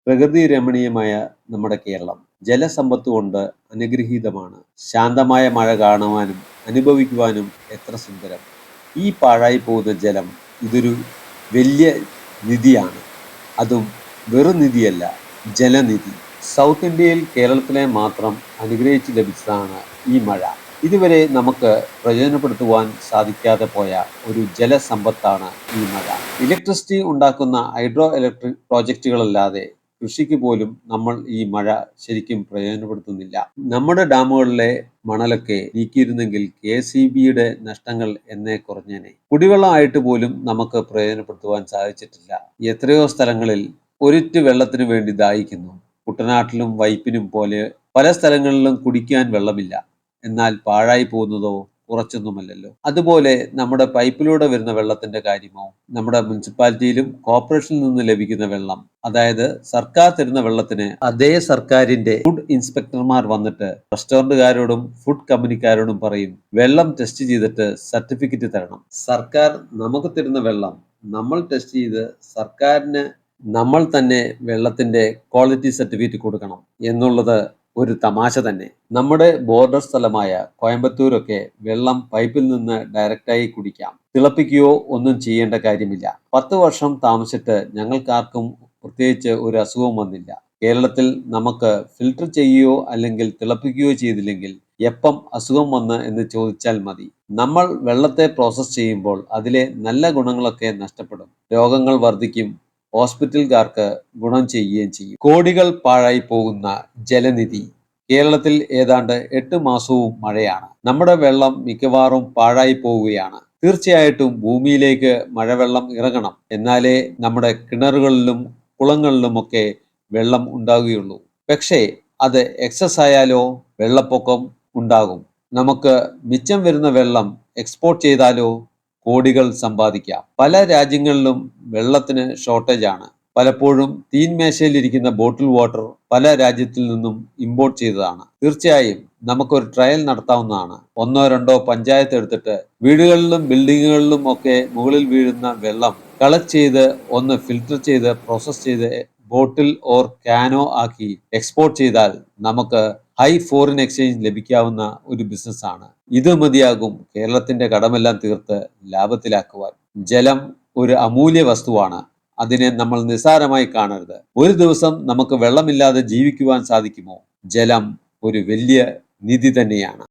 പ്രകൃതി രമണീയമായ നമ്മുടെ കേരളം ജലസമ്പത്ത് കൊണ്ട് അനുഗ്രഹീതമാണ്. ശാന്തമായ മഴ കാണുവാനും അനുഭവിക്കുവാനും എത്ര സുന്ദരം. ഈ പാഴായി പോകുന്ന ജലം ഇതൊരു വലിയ നിധിയാണ്. അതും വെറും നിധിയല്ല, ജലനിധി. സൗത്ത് ഇന്ത്യയിൽ കേരളത്തിലെ മാത്രം അനുഗ്രഹിച്ച് ലഭിച്ചതാണ് ഈ മഴ. ഇതുവരെ നമുക്ക് പ്രയോജനപ്പെടുത്തുവാൻ സാധിക്കാതെ പോയ ഒരു ജലസമ്പത്താണ് ഈ മഴ. ഇലക്ട്രിസിറ്റി ഉണ്ടാക്കുന്ന ഹൈഡ്രോ ഇലക്ട്രിക് പ്രോജക്റ്റുകളല്ലാതെ കൃഷിക്ക് പോലും നമ്മൾ ഈ മഴ ശരിക്കും പ്രയോജനപ്പെടുത്തുന്നില്ല. നമ്മുടെ ഡാമുകളിലെ മണലൊക്കെ നീക്കിയിരുന്നെങ്കിൽ KCBയുടെ നഷ്ടങ്ങൾ എന്നേ കുറഞ്ഞേനെ. കുടിവെള്ളമായിട്ട് പോലും നമുക്ക് പ്രയോജനപ്പെടുത്തുവാൻ സാധിച്ചിട്ടില്ല. എത്രയോ സ്ഥലങ്ങളിൽ ഒരിറ്റ് വെള്ളത്തിന് വേണ്ടി ദാഹിക്കുന്നു. കുട്ടനാട്ടിലും വൈപ്പിനും പോലെ പല സ്ഥലങ്ങളിലും കുടിക്കാൻ വെള്ളമില്ല. എന്നാൽ പാഴായി പോകുന്നതോ കുറച്ചൊന്നുമല്ലല്ലോ. അതുപോലെ നമ്മുടെ പൈപ്പിലൂടെ വരുന്ന വെള്ളത്തിന്റെ കാര്യമോ, നമ്മുടെ മുനിസിപ്പാലിറ്റിയിലും കോർപ്പറേഷനിൽ നിന്ന് ലഭിക്കുന്ന വെള്ളം, അതായത് സർക്കാർ തരുന്ന വെള്ളത്തിന് അതേ സർക്കാരിന്റെ ഫുഡ് ഇൻസ്പെക്ടർമാർ വന്നിട്ട് റെസ്റ്റോറന്റുകാരോടും ഫുഡ് കമ്പനിക്കാരോടും പറയും വെള്ളം ടെസ്റ്റ് ചെയ്തിട്ട് സർട്ടിഫിക്കറ്റ് തരണം. സർക്കാർ നമുക്ക് തരുന്ന വെള്ളം നമ്മൾ ടെസ്റ്റ് ചെയ്ത് സർക്കാരിന് നമ്മൾ തന്നെ വെള്ളത്തിന്റെ ക്വാളിറ്റി സർട്ടിഫിക്കറ്റ് കൊടുക്കണം എന്നുള്ളത് ഒരു തമാശ തന്നെ. നമ്മുടെ ബോർഡർ സ്ഥലമായ കോയമ്പത്തൂരൊക്കെ വെള്ളം പൈപ്പിൽ നിന്ന് ഡയറക്റ്റായി കുടിക്കാം. തിളപ്പിക്കുകയോ ഒന്നും ചെയ്യേണ്ട കാര്യമില്ല. 10 വർഷം താമസിച്ചിട്ട് ഞങ്ങൾക്കാർക്കും പ്രത്യേകിച്ച് ഒരു അസുഖവും വന്നില്ല. കേരളത്തിൽ നമുക്ക് ഫിൽട്ടർ ചെയ്യുകയോ അല്ലെങ്കിൽ തിളപ്പിക്കുകയോ ചെയ്തില്ലെങ്കിൽ എപ്പം അസുഖം വന്ന് എന്ന് ചോദിച്ചാൽ മതി. നമ്മൾ വെള്ളത്തെ പ്രോസസ് ചെയ്യുമ്പോൾ അതിലെ നല്ല ഗുണങ്ങളൊക്കെ നഷ്ടപ്പെടും. രോഗങ്ങൾ വർദ്ധിക്കും. ഹോസ്പിറ്റലുകാർക്ക് ഗുണം ചെയ്യുകയും ചെയ്യും. കോടികൾ പാഴായി പോകുന്ന ജലനിധി. കേരളത്തിൽ ഏതാണ്ട് 8 മാസവും മഴയാണ്. നമ്മുടെ വെള്ളം മിക്കവാറും പാഴായി പോവുകയാണ്. തീർച്ചയായിട്ടും ഭൂമിയിലേക്ക് മഴവെള്ളം ഇറങ്ങണം. എന്നാലേ നമ്മുടെ കിണറുകളിലും കുളങ്ങളിലുമൊക്കെ വെള്ളം ഉണ്ടാവുകയുള്ളൂ. പക്ഷേ അത് എക്സസ് ആയാലോ വെള്ളപ്പൊക്കം ഉണ്ടാകും. നമുക്ക് മിച്ചം വരുന്ന വെള്ളം എക്സ്പോർട്ട് ചെയ്താലോ കോടികൾ സമ്പാദിക്കാം. പല രാജ്യങ്ങളിലും വെള്ളത്തിന് ഷോർട്ടേജ് ആണ്. പലപ്പോഴും തീൻമേശയിലിരിക്കുന്ന ബോട്ടിൽ വാട്ടർ പല രാജ്യത്തിൽ നിന്നും ഇമ്പോർട്ട് ചെയ്തതാണ്. തീർച്ചയായും നമുക്കൊരു ട്രയൽ നടത്താവുന്നതാണ്. 1-2 പഞ്ചായത്ത് എടുത്തിട്ട് വീടുകളിലും ബിൽഡിങ്ങുകളിലും ഒക്കെ മുകളിൽ വീഴുന്ന വെള്ളം കളക്ട് ചെയ്ത് ഒന്ന് ഫിൽട്ടർ ചെയ്ത് പ്രോസസ് ചെയ്ത് ബോട്ടിൽ ഓർ ക്യാനോ ആക്കി എക്സ്പോർട്ട് ചെയ്താൽ നമുക്ക് ഹൈ ഫോറിൻ എക്സ്ചേഞ്ച് ലഭിക്കാവുന്ന ഒരു ബിസിനസ്സാണ്. ഇത് മതിയാകും കേരളത്തിന്റെ കടമെല്ലാം തീർത്ത് ലാഭത്തിലാക്കുവാൻ. ജലം ഒരു അമൂല്യ വസ്തുവാണ്. അതിനെ നമ്മൾ നിസ്സാരമായി കാണരുത്. ഒരു ദിവസം നമുക്ക് വെള്ളമില്ലാതെ ജീവിക്കുവാൻ സാധിക്കുമോ? ജലം ഒരു വലിയ നിധി തന്നെയാണ്.